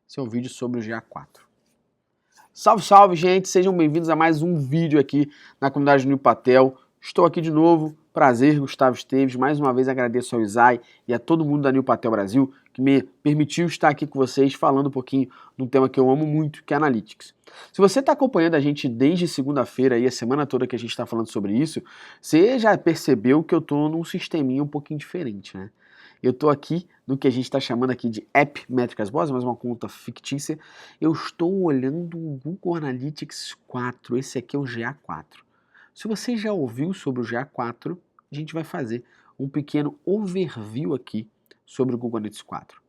Esse é o vídeo sobre o GA4. Salve, salve, gente! Sejam bem-vindos a mais um vídeo aqui na comunidade do Nil Patel. Estou aqui de novo, prazer, Gustavo Esteves. Mais uma vez agradeço ao Isai e a todo mundo da Nil Patel Brasil que me permitiu estar aqui com vocês falando um pouquinho de um tema que eu amo muito, que é Analytics. Se você está acompanhando a gente desde segunda-feira e a semana toda que a gente está falando sobre isso, você já percebeu que eu estou num sisteminha um pouquinho diferente, né? Eu estou aqui no que a gente está chamando aqui de App Métricas Boas, mais uma conta fictícia. Eu estou olhando o Google Analytics 4, esse aqui é o GA4. Se você já ouviu sobre o GA4, a gente vai fazer um pequeno overview aqui sobre o Google Analytics 4.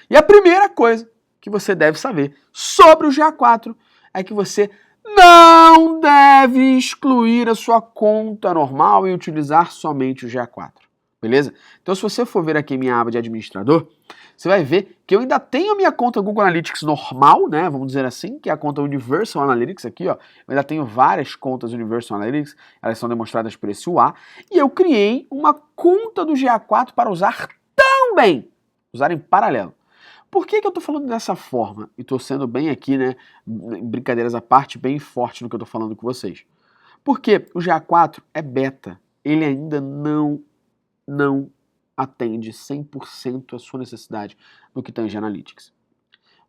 E a primeira coisa que você deve saber sobre o GA4 é que você não deve excluir a sua conta normal e utilizar somente o GA4. Beleza? Então, se você for ver aqui minha aba de administrador, você vai ver que eu ainda tenho a minha conta Google Analytics normal, né? Vamos dizer assim, que é a conta Universal Analytics aqui, ó. Eu ainda tenho várias contas Universal Analytics, elas são demonstradas por esse UA, e eu criei uma conta do GA4 para usar também, usar em paralelo. Por que eu tô falando dessa forma? E tô sendo bem aqui, né? Brincadeiras à parte, bem forte no que eu tô falando com vocês. Porque o GA4 é beta, ele ainda não atende 100% a sua necessidade no que tange Analytics.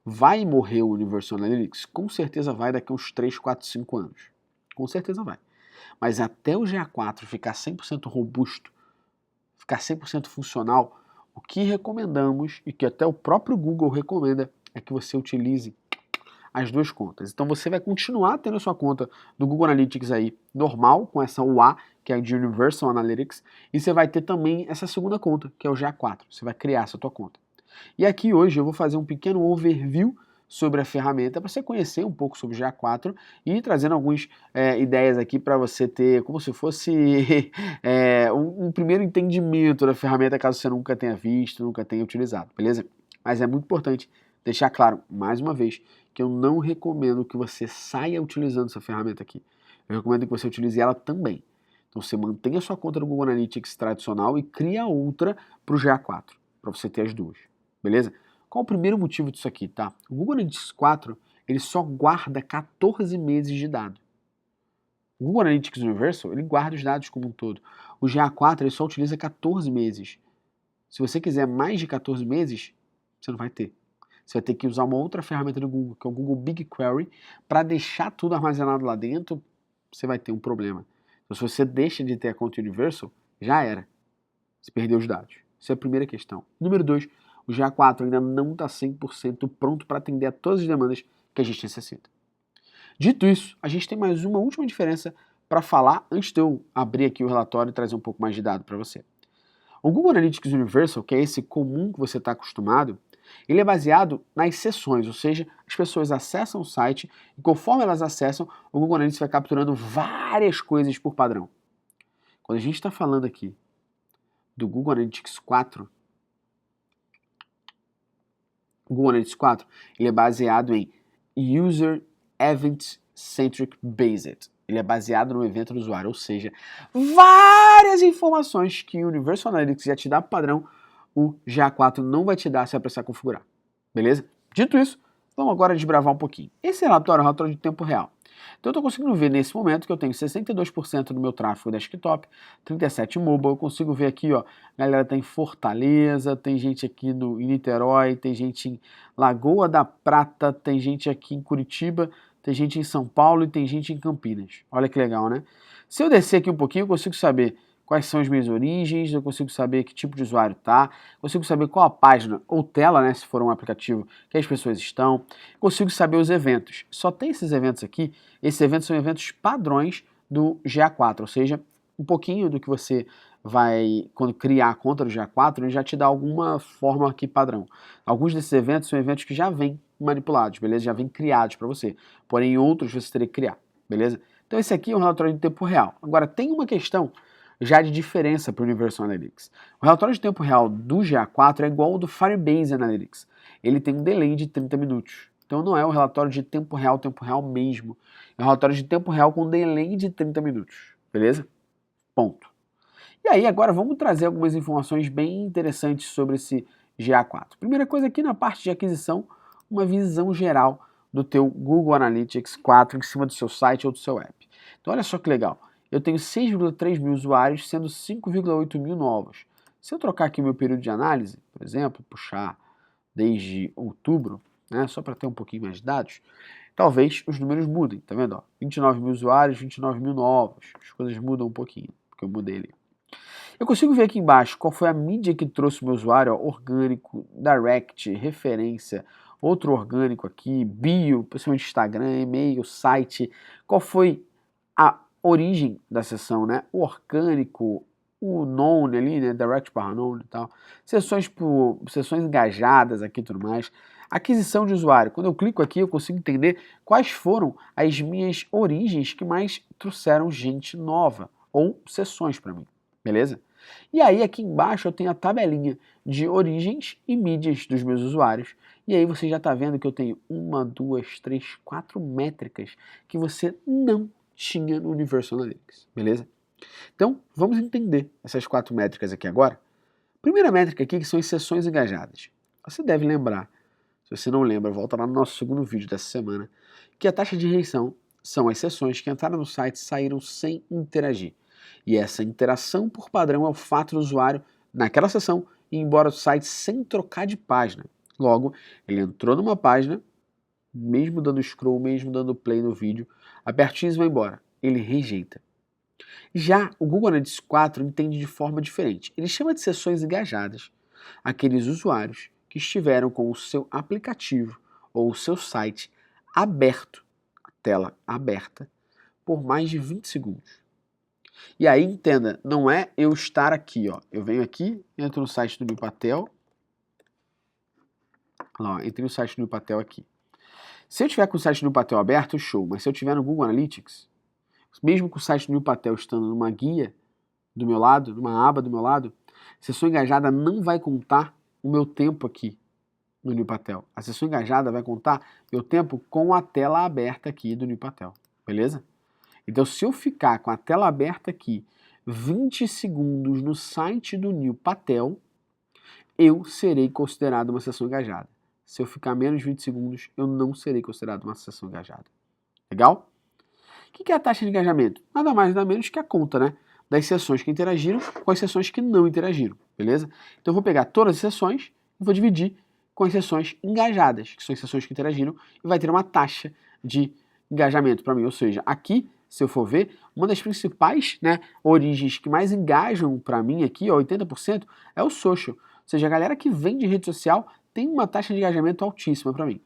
Vai morrer o Universal Analytics? Com certeza vai daqui a uns 3, 4, 5 anos. Com certeza vai. Mas até o GA4 ficar 100% robusto, ficar 100% funcional, o que recomendamos e que até o próprio Google recomenda é que você utilize as duas contas. Então você vai continuar tendo a sua conta do Google Analytics aí normal, com essa UA, que é de Universal Analytics, e você vai ter também essa segunda conta, que é o GA4. Você vai criar essa tua conta. E aqui hoje eu vou fazer um pequeno overview sobre a ferramenta para você conhecer um pouco sobre o GA4 e trazendo algumas ideias aqui para você ter como se fosse um primeiro entendimento da ferramenta caso você nunca tenha visto, nunca tenha utilizado, beleza? Mas é muito importante deixar claro, mais uma vez, que eu não recomendo que você saia utilizando essa ferramenta aqui. Eu recomendo que você utilize ela também. Então você mantenha a sua conta no Google Analytics tradicional e cria outra para o GA4, para você ter as duas, beleza? Qual o primeiro motivo disso aqui, tá? O Google Analytics 4, ele só guarda 14 meses de dado. O Google Analytics Universal, ele guarda os dados como um todo. O GA4, ele só utiliza 14 meses. Se você quiser mais de 14 meses, você não vai ter. Você vai ter que usar uma outra ferramenta do Google, que é o Google BigQuery, para deixar tudo armazenado lá dentro, você vai ter um problema. Então, se você deixa de ter a conta Universal, já era. Você perdeu os dados. Essa é a primeira questão. Número 2, o GA4 ainda não está 100% pronto para atender a todas as demandas que a gente necessita. Dito isso, a gente tem mais uma última diferença para falar antes de eu abrir aqui o relatório e trazer um pouco mais de dado para você. O Google Analytics Universal, que é esse comum que você está acostumado, ele é baseado nas sessões, ou seja, as pessoas acessam o site e conforme elas acessam, o Google Analytics vai capturando várias coisas por padrão. Quando a gente está falando aqui do Google Analytics 4, o Google Analytics 4 ele é baseado em User Event Centric Based. Ele é baseado no evento do usuário, ou seja, várias informações que o Universal Analytics já te dá padrão, o GA4 não vai te dar se você precisar configurar. Beleza? Dito isso, vamos agora desbravar um pouquinho. Esse relatório é um relatório de tempo real. Então eu estou conseguindo ver nesse momento que eu tenho 62% do meu tráfego desktop, 37% mobile. Eu consigo ver aqui, ó, a galera tá em Fortaleza, tem gente aqui em Niterói, tem gente em Lagoa da Prata, tem gente aqui em Curitiba, tem gente em São Paulo e tem gente em Campinas. Olha que legal, né? Se eu descer aqui um pouquinho, eu consigo saber quais são as minhas origens, eu consigo saber que tipo de usuário tá, consigo saber qual a página ou tela, né, se for um aplicativo, que as pessoas estão, consigo saber os eventos. Só tem esses eventos aqui, esses eventos são eventos padrões do GA4, ou seja, um pouquinho do que você vai, quando criar a conta do GA4, ele já te dá alguma forma aqui padrão. Alguns desses eventos são eventos que já vêm manipulados, beleza? Já vêm criados para você, porém outros você teria que criar, beleza? Então esse aqui é um relatório de tempo real. Agora tem uma questão já de diferença para o Universal Analytics. O relatório de tempo real do GA4 é igual ao do Firebase Analytics. Ele tem um delay de 30 minutos. Então não é um relatório de tempo real mesmo. É um relatório de tempo real com delay de 30 minutos. Beleza? Ponto. E aí agora vamos trazer algumas informações bem interessantes sobre esse GA4. Primeira coisa aqui na parte de aquisição, uma visão geral do teu Google Analytics 4 em cima do seu site ou do seu app. Então olha só que legal, eu tenho 6,3 mil usuários, sendo 5,8 mil novos. Se eu trocar aqui o meu período de análise, por exemplo, puxar desde outubro, né, só para ter um pouquinho mais de dados, talvez os números mudem, tá vendo? Ó, 29 mil usuários, 29 mil novos, as coisas mudam um pouquinho, porque eu mudei ali. Eu consigo ver aqui embaixo qual foi a mídia que trouxe o meu usuário, ó, orgânico, direct, referência, outro orgânico aqui, bio, principalmente Instagram, e-mail, site, qual foi a origem da sessão, né? O orgânico, o known ali, né? Direct barra known e tal, sessões engajadas aqui e tudo mais, aquisição de usuário. Quando eu clico aqui, eu consigo entender quais foram as minhas origens que mais trouxeram gente nova, ou sessões para mim, beleza? E aí aqui embaixo eu tenho a tabelinha de origens e mídias dos meus usuários. E aí você já está vendo que eu tenho 1, 2, 3, 4 métricas que você não tinha no Universal Analytics, beleza? Então vamos entender essas 4 métricas aqui agora. Primeira métrica aqui que são as sessões engajadas. Você deve lembrar, se você não lembra, volta lá no nosso segundo vídeo dessa semana, que a taxa de rejeição são as sessões que entraram no site e saíram sem interagir. E essa interação por padrão é o fato do usuário, naquela sessão, ir embora do site sem trocar de página. Logo, ele entrou numa página, mesmo dando scroll, mesmo dando play no vídeo, aperta X e vai embora. Ele rejeita. Já o Google Analytics 4 entende de forma diferente. Ele chama de sessões engajadas aqueles usuários que estiveram com o seu aplicativo ou o seu site aberto, a tela aberta, por mais de 20 segundos. E aí, entenda, não é eu estar aqui, ó. Eu venho aqui, entro no site do Neil Patel. Lá, entrei no site do Neil Patel aqui. Se eu tiver com o site do Neil Patel aberto, show. Mas se eu tiver no Google Analytics, mesmo com o site do Neil Patel estando numa guia do meu lado, numa aba do meu lado, sessão engajada não vai contar o meu tempo aqui no Neil Patel. A sessão engajada vai contar meu tempo com a tela aberta aqui do Neil Patel. Beleza? Então, se eu ficar com a tela aberta aqui 20 segundos no site do Neil Patel, eu serei considerado uma sessão engajada. Se eu ficar menos de 20 segundos, eu não serei considerado uma sessão engajada. Legal? O que é a taxa de engajamento? Nada mais nada menos que a conta, né? Das sessões que interagiram com as sessões que não interagiram, beleza? Então eu vou pegar todas as sessões e vou dividir com as sessões engajadas, que são as sessões que interagiram, e vai ter uma taxa de engajamento para mim. Ou seja, aqui, se eu for ver, uma das principais, né, origens que mais engajam para mim aqui, ó, 80%, é o social. Ou seja, a galera que vem de rede social tem uma taxa de engajamento altíssima para mim.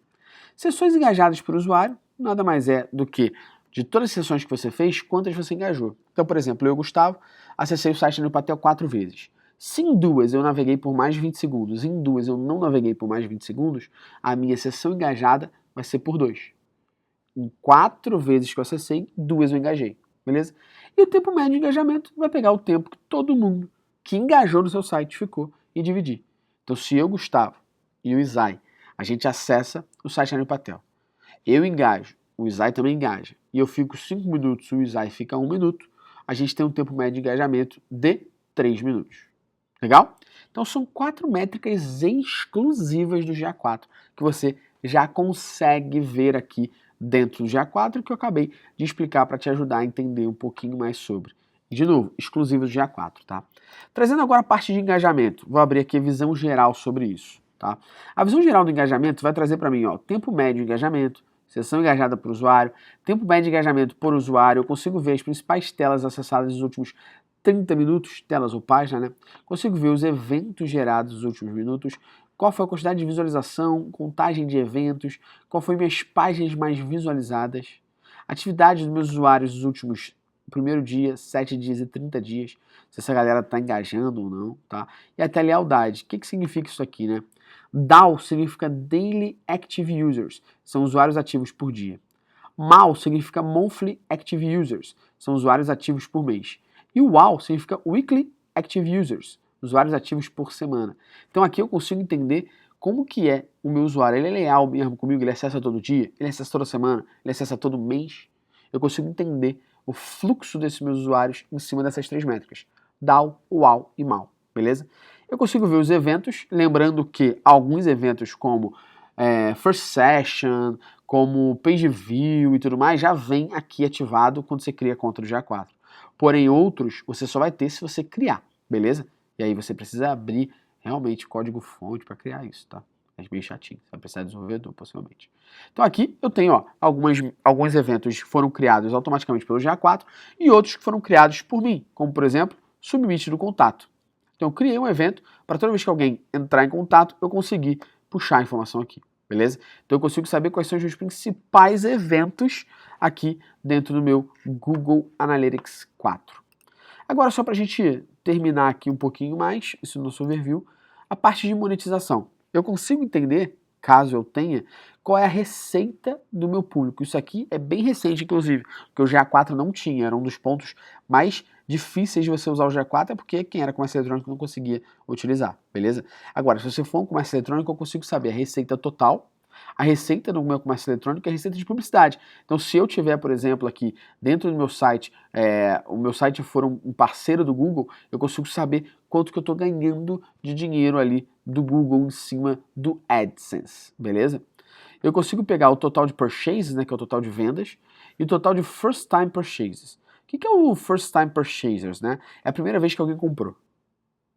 Sessões engajadas por usuário nada mais é do que de todas as sessões que você fez, quantas você engajou. Então, por exemplo, eu, Gustavo, acessei o site do Neil Patel 4 vezes. Se em 2 eu naveguei por mais de 20 segundos, em 2 eu não naveguei por mais de 20 segundos, a minha sessão engajada vai ser por 2. Em 4 vezes que eu acessei, 2 eu engajei, beleza? E o tempo médio de engajamento vai pegar o tempo que todo mundo que engajou no seu site ficou e dividir. Então, se eu, Gustavo, e o Isai, a gente acessa o site do Neil Patel, eu engajo, o Isai também engaja, e eu fico 5 minutos, o Isai fica 1 minuto, a gente tem um tempo médio de engajamento de 3 minutos. Legal? Então são 4 métricas exclusivas do GA4 que você já consegue ver aqui dentro do GA4 que eu acabei de explicar para te ajudar a entender um pouquinho mais sobre. E de novo, exclusivos do GA4, tá? Trazendo agora a parte de engajamento, vou abrir aqui a visão geral sobre isso, tá? A visão geral do engajamento vai trazer para mim, ó, tempo médio de engajamento, sessão engajada por usuário, tempo médio de engajamento por usuário, eu consigo ver as principais telas acessadas nos últimos 30 minutos, telas ou página, né? Consigo ver os eventos gerados nos últimos minutos, qual foi a quantidade de visualização, contagem de eventos, qual foi minhas páginas mais visualizadas, atividades dos meus usuários nos últimos primeiro dia, 7 dias e 30 dias, se essa galera está engajando ou não, tá? E até lealdade. O que significa isso aqui, né? DAU significa Daily Active Users, são usuários ativos por dia. MAU significa Monthly Active Users, são usuários ativos por mês. E o WAU significa Weekly Active Users, usuários ativos por semana. Então aqui eu consigo entender como que é o meu usuário. Ele é leal mesmo comigo, ele acessa todo dia, ele acessa toda semana, ele acessa todo mês. Eu consigo entender o fluxo desses meus usuários em cima dessas 3 métricas. DAU, WAU e MAU, beleza? Eu consigo ver os eventos, lembrando que alguns eventos como First Session, como Page View e tudo mais, já vem aqui ativado quando você cria a conta do GA4. Porém, outros você só vai ter se você criar, beleza? E aí você precisa abrir realmente código-fonte para criar isso, tá? É bem chatinho, você vai precisar de desenvolvedor, possivelmente. Então aqui eu tenho alguns eventos que foram criados automaticamente pelo GA4 e outros que foram criados por mim, como por exemplo, submit do contato. Então eu criei um evento para toda vez que alguém entrar em contato, eu conseguir puxar a informação aqui, beleza? Então eu consigo saber quais são os meus principais eventos aqui dentro do meu Google Analytics 4. Agora só para a gente terminar aqui um pouquinho mais, esse nosso overview, a parte de monetização. Eu consigo entender, caso eu tenha, qual é a receita do meu público. Isso aqui é bem recente, inclusive, porque o GA4 não tinha, era um dos pontos mais difíceis de você usar o GA4, é porque quem era comércio eletrônico não conseguia utilizar, beleza? Agora, se você for um comércio eletrônico, eu consigo saber a receita total, a receita do meu comércio eletrônico é a receita de publicidade. Então, se eu tiver, por exemplo, aqui dentro do meu site, o meu site for um parceiro do Google, eu consigo saber quanto que eu estou ganhando de dinheiro ali do Google em cima do AdSense, beleza? Eu consigo pegar o total de purchases, né, que é o total de vendas, e o total de first time purchases. O que é o first time purchasers, né? É a primeira vez que alguém comprou.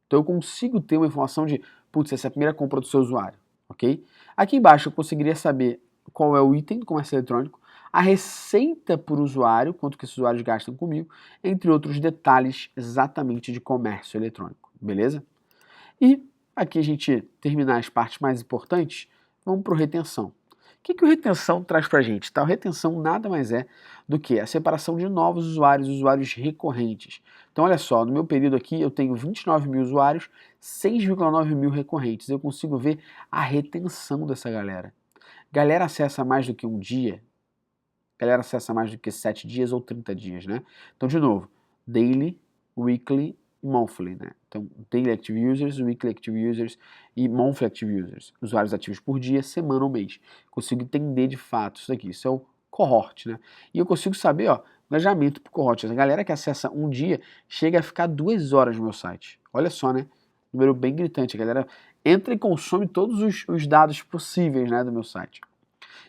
Então eu consigo ter uma informação de, putz, essa é a primeira compra do seu usuário, ok? Aqui embaixo eu conseguiria saber qual é o item do comércio eletrônico, a receita por usuário, quanto que esses usuários gastam comigo, entre outros detalhes exatamente de comércio eletrônico, beleza? E aqui a gente terminar as partes mais importantes, vamos para o retenção. O que o retenção traz para a gente? Tá? O retenção nada mais é do que a separação de novos usuários, usuários recorrentes. Então, olha só, no meu período aqui eu tenho 29 mil usuários, 6,9 mil recorrentes. Eu consigo ver a retenção dessa galera. Galera acessa mais do que um dia, galera acessa mais do que 7 dias ou 30 dias, né? Então, de novo, daily, weekly e monthly, né? Então, daily active users, weekly active users e monthly active users. Usuários ativos por dia, semana ou mês. Consigo entender de fato isso aqui. Isso é o cohort, né? E eu consigo saber, ó, engajamento por cohort. A galera que acessa um dia chega a ficar 2 horas no meu site. Olha só, né? Número bem gritante. A galera entra e consome todos os dados possíveis, né, do meu site.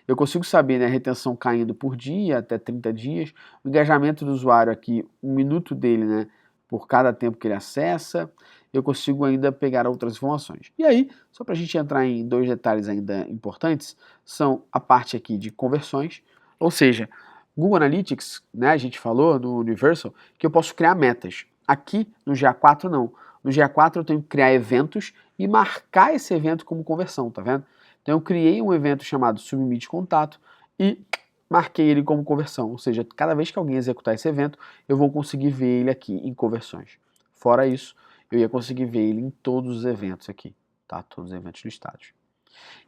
Eu consigo saber, né, a retenção caindo por dia, até 30 dias, o engajamento do usuário aqui, 1 minuto dele, né, por cada tempo que ele acessa, eu consigo ainda pegar outras informações. E aí, só para a gente entrar em 2 detalhes ainda importantes, são a parte aqui de conversões, ou seja, Google Analytics, né, a gente falou no Universal, que eu posso criar metas. Aqui no GA4 não. No GA4 eu tenho que criar eventos e marcar esse evento como conversão, tá vendo? Então eu criei um evento chamado Submit Contato e marquei ele como conversão, ou seja, cada vez que alguém executar esse evento, eu vou conseguir ver ele aqui em conversões. Fora isso, eu ia conseguir ver ele em todos os eventos aqui, tá? Todos os eventos listados.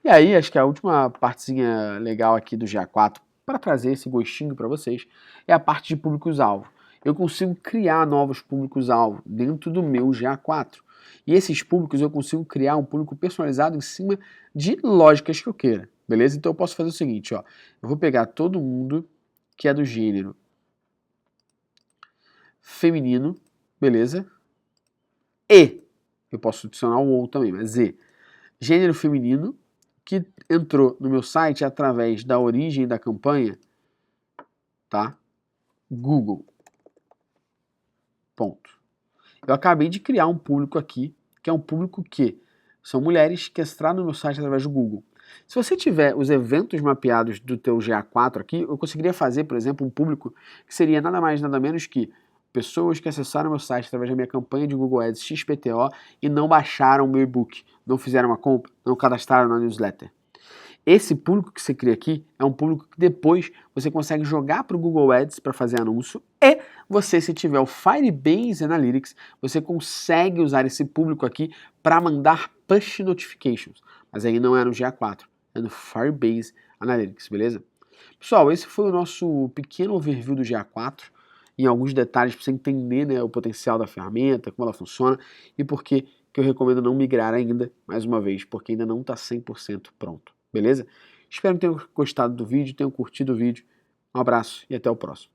E aí, acho que a última partezinha legal aqui do GA4, para trazer esse gostinho para vocês, é a parte de públicos-alvo. Eu consigo criar novos públicos-alvo dentro do meu GA4. E esses públicos eu consigo criar um público personalizado em cima de lógicas que eu queira, beleza? Então eu posso fazer o seguinte, ó, eu vou pegar todo mundo que é do gênero feminino, beleza? E, eu posso adicionar o ou também, mas gênero feminino, que entrou no meu site através da origem da campanha, tá? Google. Ponto. Eu acabei de criar um público aqui, que é um público que são mulheres que entraram no meu site através do Google. Se você tiver os eventos mapeados do teu GA4 aqui, eu conseguiria fazer, por exemplo, um público que seria nada mais, nada menos que pessoas que acessaram meu site através da minha campanha de Google Ads XPTO e não baixaram o meu e-book, não fizeram uma compra, não cadastraram na newsletter. Esse público que você cria aqui é um público que depois você consegue jogar para o Google Ads para fazer anúncio e você, se tiver o Firebase Analytics, você consegue usar esse público aqui para mandar push notifications. Mas aí não é no GA4, é no Firebase Analytics, beleza? Pessoal, esse foi o nosso pequeno overview do GA4, em alguns detalhes para você entender, né, o potencial da ferramenta, como ela funciona e por que eu recomendo não migrar ainda, mais uma vez, porque ainda não está 100% pronto. Beleza? Espero que tenham gostado do vídeo, tenham curtido o vídeo. Um abraço e até o próximo.